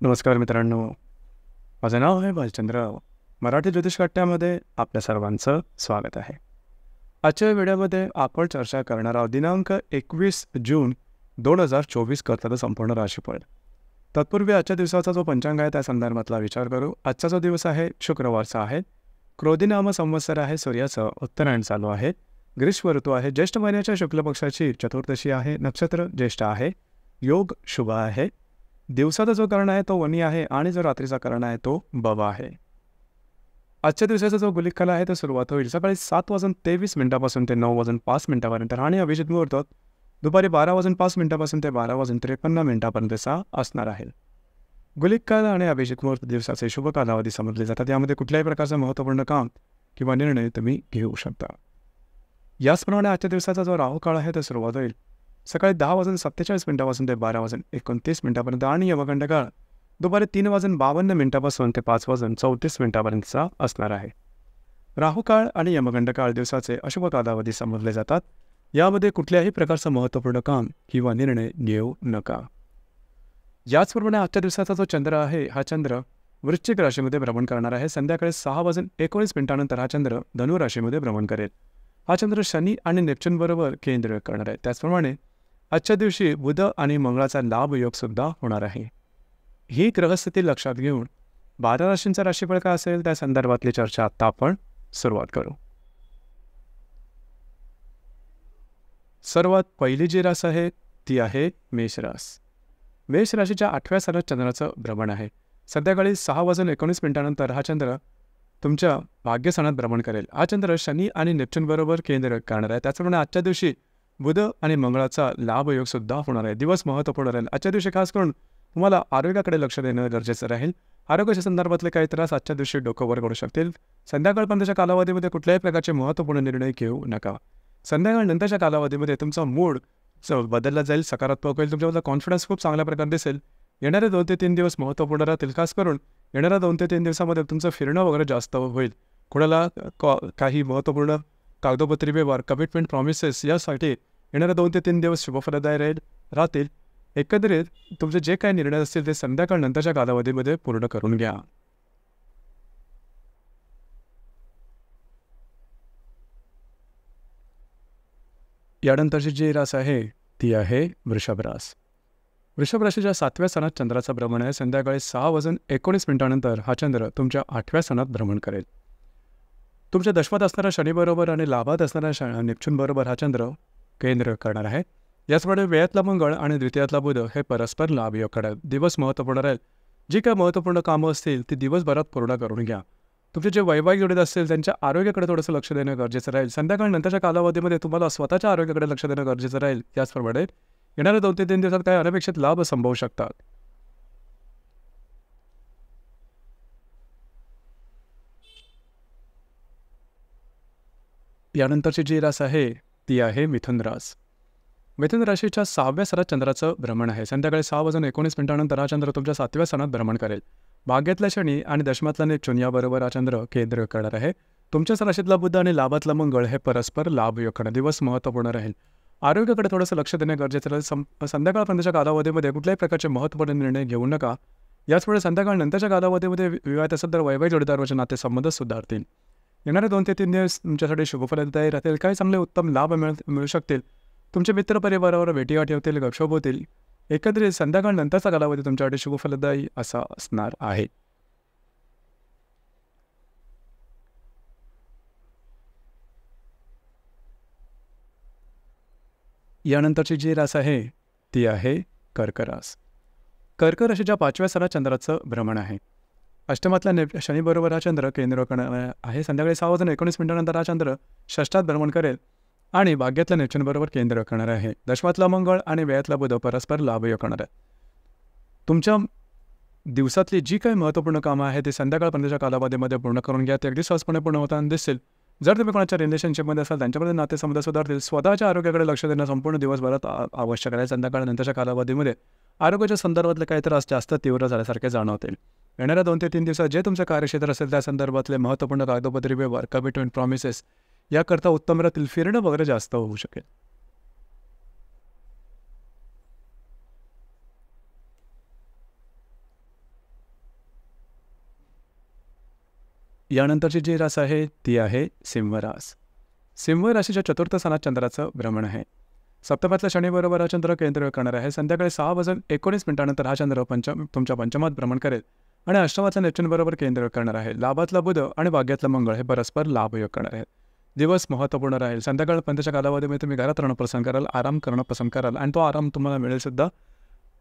नमस्कार मित्रांनो, माझं नाव आहे भालचंद्र. मराठी ज्योतिष कट्ट्यामध्ये आपल्या सर्वांचं स्वागत आहे. आजच्या व्हिडिओमध्ये आपण चर्चा करणार आहोत दिनांक 21 जून 2024 करता संपूर्ण राशीफळ. तत्पूर्वी आजच्या दिवसाचा जो पंचांग आहे त्या संदर्भातला विचार करू. आजचा जो दिवस आहे शुक्रवारचा आहे. क्रोधी नाम संवत्सर आहे. सूर्याचं उत्तरायण चालू आहे. ग्रीष्म ऋतू आहे. ज्येष्ठ महिन्याच्या शुक्ल पक्षाची चतुर्दशी आहे. नक्षत्र ज्येष्ठ आहे. योग शुभ आहे. दिवसाचा जो कर्ण आहे तो वनी आहे आणि जो रात्रीचा कर्ण आहे तो बवा आहे. आजच्या दिवसाचा जो गुलिक काल आहे तो सुरुवात होईल सकाळी 7:23 ते 9:05 आणि अभिजित मुहूर्त दुपारी 12:05 ते 12:53 असणार आहे. गुलिक काल आणि अभिजित मुहूर्त दिवसाचे शुभ कालावधी समजले जातात. यामध्ये कुठल्याही प्रकारचं महत्त्वपूर्ण काम किंवा निर्णय तुम्ही घेऊ शकता. याचप्रमाणे आजच्या दिवसाचा जो राहू काळ आहे तो सुरुवात होईल सकाळी 10:47 ते 12:29 आणि यमगंड काळ दुपारी 3:52 ते 5:34 असणार आहे. राहू काळ आणि यमगंड काळ दिवसाचे अशुभ कालावधी समजले जातात. यामध्ये कुठल्याही प्रकारचं महत्त्वपूर्ण काम किंवा निर्णय घेऊ नका. याचप्रमाणे आजच्या दिवसाचा जो चंद्र आहे हा चंद्र वृश्चिक राशीमध्ये भ्रमण करणार आहे. संध्याकाळी 6:19 हा चंद्र धनु राशीमध्ये भ्रमण करेल. हा चंद्र शनी आणि नेपच्यून बरोबर केंद्र करणार आहे. त्याचप्रमाणे आजच्या दिवशी बुध आणि मंगळाचा लाभ योग सुद्धा होणार आहे. ही ग्रहस्थिती लक्षात घेऊन 12 राशींचा राशीफळ काय असेल त्या संदर्भातली चर्चा आता आपण सुरुवात करू. सर्वात पहिली जी रास आहे ती आहे मेष रास. मेष राशीच्या 8व्या स्थानात चंद्राचं भ्रमण आहे. संध्याकाळी 6:19 हा चंद्र तुमच्या भाग्यस्थानात भ्रमण करेल. हा चंद्र शनी आणि नेपच्यून बरोबर केंद्र करणार आहे. त्याचप्रमाणे आजच्या दिवशी बुध आणि मंगळाचा लाभ योग सुद्धा होणार आहे. दिवस महत्त्वपूर्ण राहील. आजच्या दिवशी खास करून तुम्हाला आरोग्याकडे लक्ष देणं गरजेचं राहील. आरोग्याच्या संदर्भातले काही त्रास आजच्या दिवशी डोकं वर करू शकतील. संध्याकाळपर्यंतच्या कालावधीमध्ये कुठल्याही प्रकारचे महत्त्वपूर्ण निर्णय घेऊ नका. संध्याकाळनंतरच्या कालावधीमध्ये तुमचा मूड बदलला जाईल, सकारात्मक होईल. तुमच्यामधला कॉन्फिडन्स खूप चांगल्या प्रकारे दिसेल. येणारे 2 ते 3 दिवस महत्त्वपूर्ण राहतील. खास करून येणाऱ्या 2 ते 3 दिवसामध्ये तुमचं फिरणं वगैरे जास्त होईल. कोणाला काही महत्त्वपूर्ण कागदोपत्री व्यवहार, कमिटमेंट, प्रॉमिसेस यासाठी येणाऱ्या 2 ते 3 दिवस शुभफलदायी राहतील. एकंदरीत तुमचे जे काही निर्णय असतील ते संध्याकाळनंतरच्या कालावधीमध्ये पूर्ण करून घ्या. यानंतरची जी रास आहे ती आहे वृषभ रास. वृषभ राशीच्या 7व्या स्थानात चंद्राचं भ्रमण आहे. संध्याकाळी 6:19 हा चंद्र तुमच्या 8व्या स्थानात भ्रमण करेल. तुमच्या दशमात असणाऱ्या शनीबरोबर आणि लाभात असणाऱ्या नेपच्यून बरोबर हा चंद्र केंद्र करणार आहे. याचप्रमाणे व्ययातला मंगळ आणि द्वितीयातला बुध हे परस्पर लाभ योग करणार. दिवस महत्त्वपूर्ण राहील. जी काही महत्त्वपूर्ण कामं असतील ती दिवसभरात पूर्ण करून घ्या. तुमचे जे वैवाहिक जोडीत असतील त्यांच्या आरोग्याकडे थोडंसं लक्ष देणं गरजेचं राहील. संध्याकाळनंतरच्या कालावधीमध्ये तुम्हाला स्वतःच्या आरोग्याकडे लक्ष देणं गरजेचं राहील. त्याचप्रमाणे येणाऱ्या 2 ते 3 दिवसात काही अनपेक्षित लाभ संभवू शकतात. यानंतरची जी रास आहे ती आहे मिथुन रास. मिथुन राशीच्या 6व्या स्थानात चंद्राचं भ्रमण आहे. संध्याकाळी 6:19 हा चंद्र तुमच्या 7व्या स्थानात भ्रमण करेल. भाग्यातल्या शनी आणि दशमातला नेपच्यून याबरोबर हा चंद्र केंद्र करणार आहे. तुमच्याच राशीतला बुध आणि लाभातला मंगळ हे परस्पर लाभ योग करणार. दिवस महत्त्वपूर्ण राहील. आरोग्याकडे थोडंसं लक्ष देणं गरजेचं राहील. संध्याकाळपर्यंतच्या कालावधीमध्ये कुठल्याही प्रकारचे महत्त्वपूर्ण निर्णय घेऊ नका. याचमुळे संध्याकाळनंतरच्या कालावधीमध्ये विवाहित असेल तर वैवाहिक जोडीदाराचे नातेसंबंध सुधारतील. येणारे 2 ते 3 दिवस तुमच्यासाठी शुभफलदायी राहतील. काही चांगले उत्तम लाभ मिळू शकतील. तुमचे मित्रपरिवारावर भेटीगाठी होतील, गपशप होतील. एकंदरीत संध्याकाळनंतरचा कालावधी तुमच्यासाठी शुभफलदायी असा असणार आहे. यानंतरची जी रास आहे ती आहे कर्क रास. कर्क राशीच्या 5व्या स्थानात चंद्राचं भ्रमण आहे. अष्टमातल्या शनीबरोबर हा चंद्र केंद्र करणार आहे. संध्याकाळी 6:19 हा चंद्र षष्ठात भ्रमण करेल आणि भाग्यातल्या नेपच्यून बरोबर केंद्र करणार आहे. दशमातला मंगळ आणि व्ययातला बुध परस्पर लाभ योग करणार आहे. तुमच्या दिवसातली जी काही महत्त्वपूर्ण कामं आहेत ती संध्याकाळपर्यंतच्या कालावधीमध्ये पूर्ण करून घ्या. ते अगदी सहजपणे पूर्ण होताना दिसतील. जर तुम्ही कोणाच्या रिलेशनशिपमध्ये असाल त्यांच्यामध्ये नातेसंबंध सुधारतील. स्वतःच्या आरोग्याकडे लक्ष देणं संपूर्ण दिवसभरात आवश्यक आहे. संध्याकाळनंतरच्या कालावधीमध्ये आरोग्याच्या संदर्भातले काही त्रास जास्त तीव्र झाल्यासारखे जाणवतील. येणाऱ्या 2 ते 3 दिवसात जे तुमचं कार्यक्षेत्र असेल त्या संदर्भातले महत्त्वपूर्ण कागदोपत्री व्यवहार, कमिटमेंट, प्रॉमिसेस याकरता उत्तम राहतील. फिरणं वगैरे जास्त होऊ शकेल. यानंतरची जी रास आहे ती आहे सिंह रास. सिंह राशीच्या चतुर्थ स्थानात चंद्राचं भ्रमण आहे. सप्तमातल्या शनीबरोबर हा चंद्र केंद्र करणार आहे. संध्याकाळी 6:19 हा चंद्र तुमच्या पंचमात भ्रमण करेल आणि अष्टमातल्या नेपच्यूनबरोबर केंद्र करणार आहे. लाभातला बुध आणि भाग्यातला मंगळ हे परस्पर लाभयोग करणार आहेत. दिवस महत्त्वपूर्ण राहील. संध्याकाळपर्यंतच्या कालावधीमध्ये तुम्ही घरात राहणं पसंत कराल, आराम करणं पसंत कराल आणि तो आराम तुम्हाला मिळेल सुद्धा.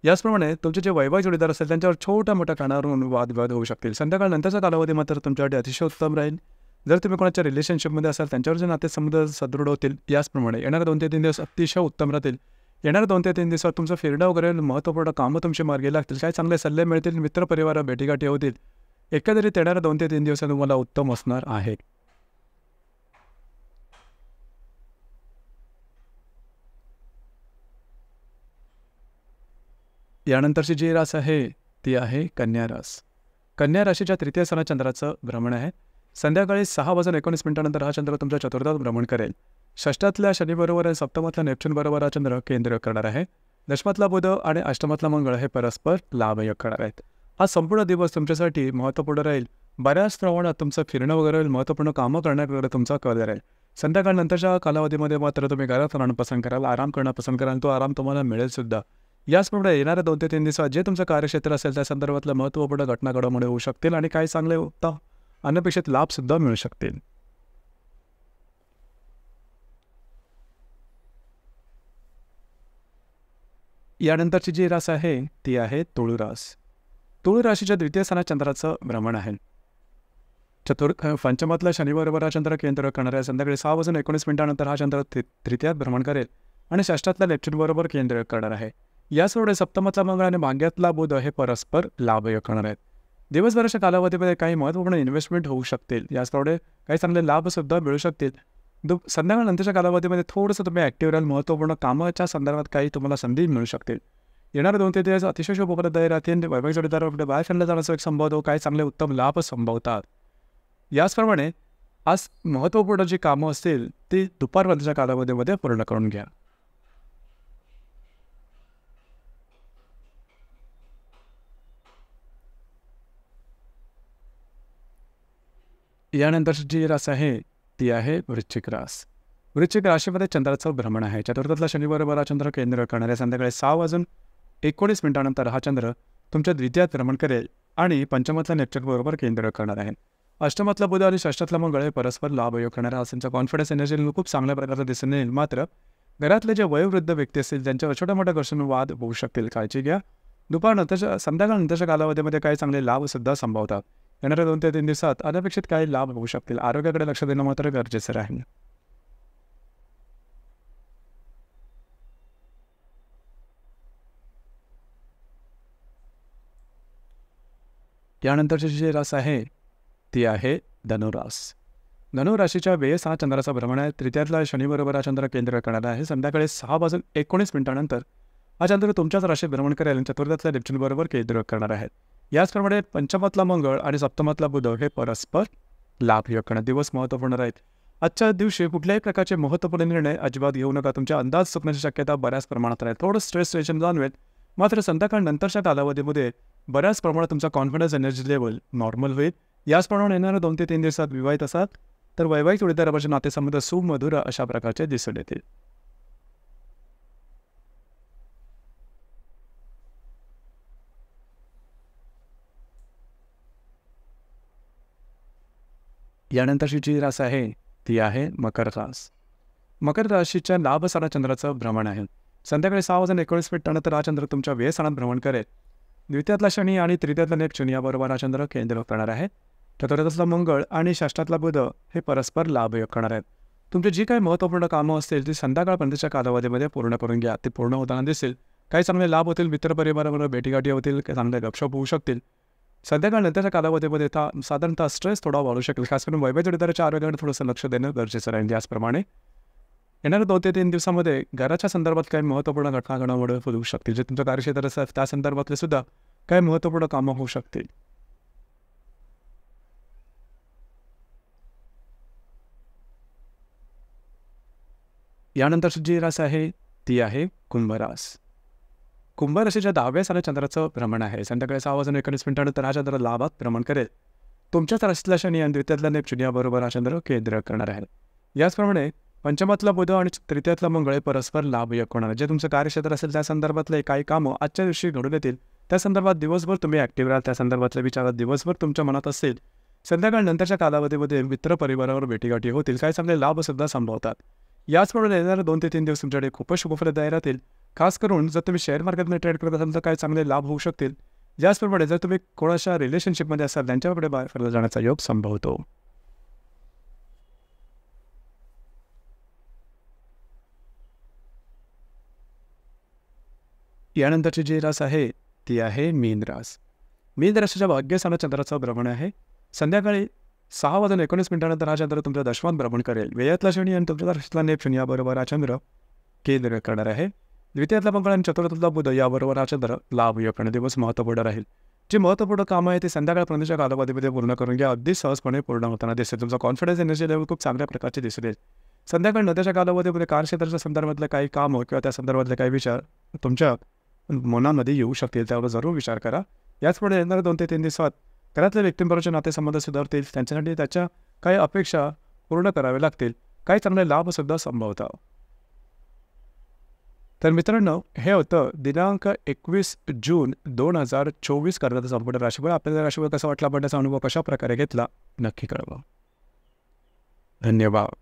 याचप्रमाणे तुमचे जे वैवाहिक जोडीदार असतील त्यांच्यावर छोट्या मोठ्या कारणावरून वादविवाद होऊ शकतील. संध्याकाळनंतरचा कालावधी मात्र तुमच्यासाठी अतिशय उत्तम राहील. जर तुम्ही कोणाच्या रिलेशनशिपमध्ये असाल त्यांच्यावरचे नातेसंबंध सदृढ होतील. याचप्रमाणे येणारे 2 ते 3 दिवस अतिशय उत्तम राहतील. येणाऱ्या 2 ते 3 दिवसात तुमचं फिरणं वगैरे महत्त्वपूर्ण कामं तुमची मार्गी लागतील. काही चांगले सल्ले मिळतील. मित्रपरिवार भेटीगाठी होतील. एकंदरीत येणाऱ्या 2 ते 3 दिवस तुम्हाला उत्तम असणार आहे. यानंतरची जी रास आहे ती आहे कन्या रास. कन्या राशीच्या तृतीय स्थानात चंद्राचं भ्रमण आहे. संध्याकाळी 6:19 हा चंद्र तुमच्या चतुर्थात भ्रमण करेल. षष्ठातल्या शनीबरोबर आणि सप्तमातल्या नेपच्यूनबरोबर हा चंद्र केंद्र करणार आहे. दशमातला बुध आणि अष्टमातला मंगळ हे परस्पर लाभयोग करणार आहेत. हा संपूर्ण दिवस तुमच्यासाठी महत्त्वपूर्ण राहील. बऱ्याच प्रमाणात तुमचं फिरणं वगैरे महत्त्वपूर्ण कामं करण्याकडे तुमचा कल राहील. संध्याकाळनंतरच्या कालावधीमध्ये मात्र तुम्ही घरात राहणं पसंत कराल, आराम करणं पसंत कराल. तो आराम तुम्हाला मिळेल सुद्धा. याचप्रमाणे येणाऱ्या 2 ते 3 दिवसात जे तुमचं कार्यक्षेत्र असेल त्या संदर्भातल्या महत्त्वपूर्ण घटना घडामोडी होऊ शकतील आणि काही चांगले उत्तम अनपेक्षित लाभसुद्धा मिळू शकतील. यानंतरची जी रास आहे ती आहे तुळ रास. तुळ राशीच्या द्वितीय स्थानात चंद्राचं भ्रमण आहे. पंचमातल्या शनीबरोबर हा चंद्र केंद्र करणार आहे. संध्याकाळी 6:19 हा चंद्र तृतीयात भ्रमण करेल आणि षष्ठातल्या नेपच्यूनबरोबर केंद्र करणार आहे. याचप्रमाणे सप्तमातला मंगळ आणि भाग्यातला बुध हे परस्पर लाभयोग करणार आहेत. दिवसभराच्या कालावधीमध्ये काही महत्त्वपूर्ण इन्व्हेस्टमेंट होऊ शकतील. याचप्रमाणे काही चांगले लाभसुद्धा मिळू शकतील. संध्याकाळनंतरच्या कालावधीमध्ये थोडंसं तुम्ही ॲक्टिव्ह राहाल. महत्त्वपूर्ण कामाच्या संदर्भात काही तुम्हाला संधी मिळू शकतील. येणारे 2 ते 3 दिवस अतिशय शुभप्रदायी राहतील. वैवाहिक जोडीदाराकडे बाहेर फिरला जाण्याचा एक संभव काही चांगले उत्तम लाभ संभवतात. याचप्रमाणे आज महत्त्वपूर्ण जी कामं असतील ती दुपारपर्यंतच्या कालावधीमध्ये पूर्ण करून घ्या. यानंतरची जी रास आहे ती आहे वृश्चिक रास. वृश्चिक राशीमध्ये चंद्राचं भ्रमण आहे. चतुर्थातला शनीबरोबर हा चंद्र केंद्र करणारे. संध्याकाळी 6:19 हा चंद्र तुमच्या द्वितीयात भ्रमण करेल आणि पंचमातल्या नेपच्यूनबरोबर केंद्र करणार आहे. अष्टमातला बुध आणि षष्ठातला मंगळ हे परस्पर लाभयोग करणारे. आज त्यांचा कॉन्फिडन्स एनर्जी खूप चांगल्या प्रकारचा दिसून येईल. मात्र घरातले जे वयोवृद्ध व्यक्ती असतील त्यांच्यावर छोट्या मोठ्या घर्षण वाद होऊ शकतील. काळजी घ्या. संध्याकाळनंतरच्या कालावधीमध्ये काही चांगले लाभसुद्धा संभवतात. येणाऱ्या 2 ते 3 दिवसात अनपेक्षित काही लाभ होऊ शकतील. आरोग्याकडे लक्ष देणं मात्र गरजेचं राहील. यानंतरची जी रास आहे ती आहे धनुरास. धनुराशीच्या वेळेस हा चंद्राचा भ्रमण आहे. तृतीयातला शनीबरोबर हा चंद्र केंद्र करणार आहे. संध्याकाळी 6:19 हा चंद्र तुमच्याच राशीत भ्रमण करेल आणि चतुर्थातल्या नेपच्यूनबरोबर केंद्र करणार आहे. याचप्रमाणे पंचमातला मंगळ आणि सप्तमातला बुध हे परस्पर लाभयोग करणार. दिवस महत्त्वपूर्ण राहील. आजच्या दिवशी कुठल्याही प्रकारचे महत्त्वपूर्ण निर्णय अजिबात घेऊ नका. तुमच्या अंदाज चुकण्याची शक्यता बऱ्याच प्रमाणात राहील. थोडं स्ट्रेस टेन्शन जाणवेल. मात्र संध्याकाळनंतरच्या कालावधीमध्ये बऱ्याच प्रमाणात तुमचा कॉन्फिडन्स एनर्जी लेवल नॉर्मल होईल. याचप्रमाणे येणाऱ्या 2 ते 3 दिवसात विवाहित असाल तर वैवाहिक जोडीदारापासून नातेसंबंध सुमधुर अशा प्रकारचे दिसून येतील. यानंतरची जी रास आहे ती आहे मकर रास. मकर राशीच्या लाभस्थानात चंद्राचं भ्रमण आहे. संध्याकाळी 6:19 हा चंद्र तुमच्या व्ययस्थानात भ्रमण करेल. द्वितीयातला शनी आणि तृतीयातला नेपच्यून याबरोबर हा चंद्र केंद्र करणार आहे. चतुर्थातला मंगळ आणि षष्ठातला बुध हे परस्पर लाभयोग करणार आहेत. तुमची जी काही महत्त्वपूर्ण कामं असतील ती संध्याकाळपर्यंतच्या कालावधीमध्ये पूर्ण करून घ्या. ती पूर्ण होताना दिसेल. काही चांगले लाभ होतील. मित्रपरिवाराबरोबर भेटीगाठी होतील. काही चांगले गपशप होऊ शकतील. संध्याकाळनंतरच्या कालावधीमध्ये साधारणतः स्ट्रेस थोडा वाढू शकेल. खास करून वैवाहिक जोडीदाराच्या आरोग्याकडे थोडंसं लक्ष देणं गरजेचं राहील. याचप्रमाणे येणाऱ्या 2 ते 3 दिवसामध्ये घराच्या संदर्भात काही महत्त्वपूर्ण घटना घडामोडी होऊ शकतील. जे तुमचं कार्यक्षेत्र असेल त्या संदर्भातले सुद्धा काही महत्त्वपूर्ण कामं होऊ शकतील. यानंतरची जी रास आहे ती आहे कुंभरास. कुंभ राशीच्या 10व्या स्थानात चंद्राचं भ्रमण आहे. संध्याकाळी 6:19 हा चंद्र लाभात भ्रमण करेल. तुमच्याच राशीतला शनी आणि द्वितीयातला नेपच्यून याबरोबर हा चंद्र केंद्र करणार आहे. याचप्रमाणे पंचमातला बुध आणि तृतीयातला मंगळ हे परस्पर लाभदायक होणार आहे. जे तुमचं कार्यक्षेत्र असेल त्या संदर्भातले काही कामं आजच्या दिवशी घडून येतील. त्या संदर्भात दिवसभर तुम्ही ॲक्टिव्ह राहाल. त्या संदर्भातल्या विचारात दिवसभर तुमच्या मनात असेल. संध्याकाळ नंतरच्या कालावधीमध्ये मित्रपरिवारावर भेटीगाठी होतील. काही चांगले लाभसुद्धा संभवतात. याचप्रमाणे येणारे 2 ते 3 दिवस तुमच्याकडे खूपच शुभफलदायी राहतील. खास करून जर तुम्ही शेअर मार्केटमध्ये ट्रेड करत असाल तर काही चांगले लाभ होऊ शकतील. याचप्रमाणे जर तुम्ही कोणाच्या रिलेशनशिपमध्ये असाल त्यांच्याकडे बाहेर फिरला जाण्याचा योग संभवतो. यानंतरची जी रास आहे ती आहे मीन रास. मीन राशीच्या भाग्यस्थानात चंद्राचं भ्रमण आहे. संध्याकाळी 6:19 हा चंद्र तुमच्या दशमात भ्रमण करेल. व्ययातला शनी आणि तुमच्या राशीतला नेपच्यून याबरोबर हा चंद्र केंद्र करणार आहे. द्वितीयातला मंगळ आणि चतुर्थातला बुध याबरोबर हा चंद्र लाभयोग करणे दिवस महत्त्वपूर्ण राहील. जी महत्त्वपूर्ण कामं आहे ते संध्याकाळपर्यंतच्या कालावधीमध्ये पूर्ण करून घ्या. अगदी सहजपणे पूर्ण होताना दिसेल. तुमचा कॉन्फिडन्स एनर्जी लेवल खूप चांगल्या प्रकारचे दिसून येईल. संध्याकाळी नंतरच्या कालावधीमध्ये कार्यक्षेत्राच्या संदर्भातले काही कामं किंवा त्या संदर्भातले काही विचार तुमच्या मनामध्ये येऊ शकतील. त्यावर जरूर विचार करा. याचपुढे येणाऱ्या 2 ते 3 दिवसात घरातल्या व्यक्तींबरोबरचे नातेसंबंध सुधारतील. त्यांच्यासाठी त्याच्या काही अपेक्षा पूर्ण कराव्या लागतील. काही चांगले लाभसुद्धा संभवतात. तर मित्रांनो, हे होतं दिनांक 21 जून 2024 करण्याचा संपूर्ण राशीफळ. आपल्याला राशीफळ कसा वाटला, आपण त्याचा अनुभव कशा प्रकारे घेतला नक्की कळवा. धन्यवाद.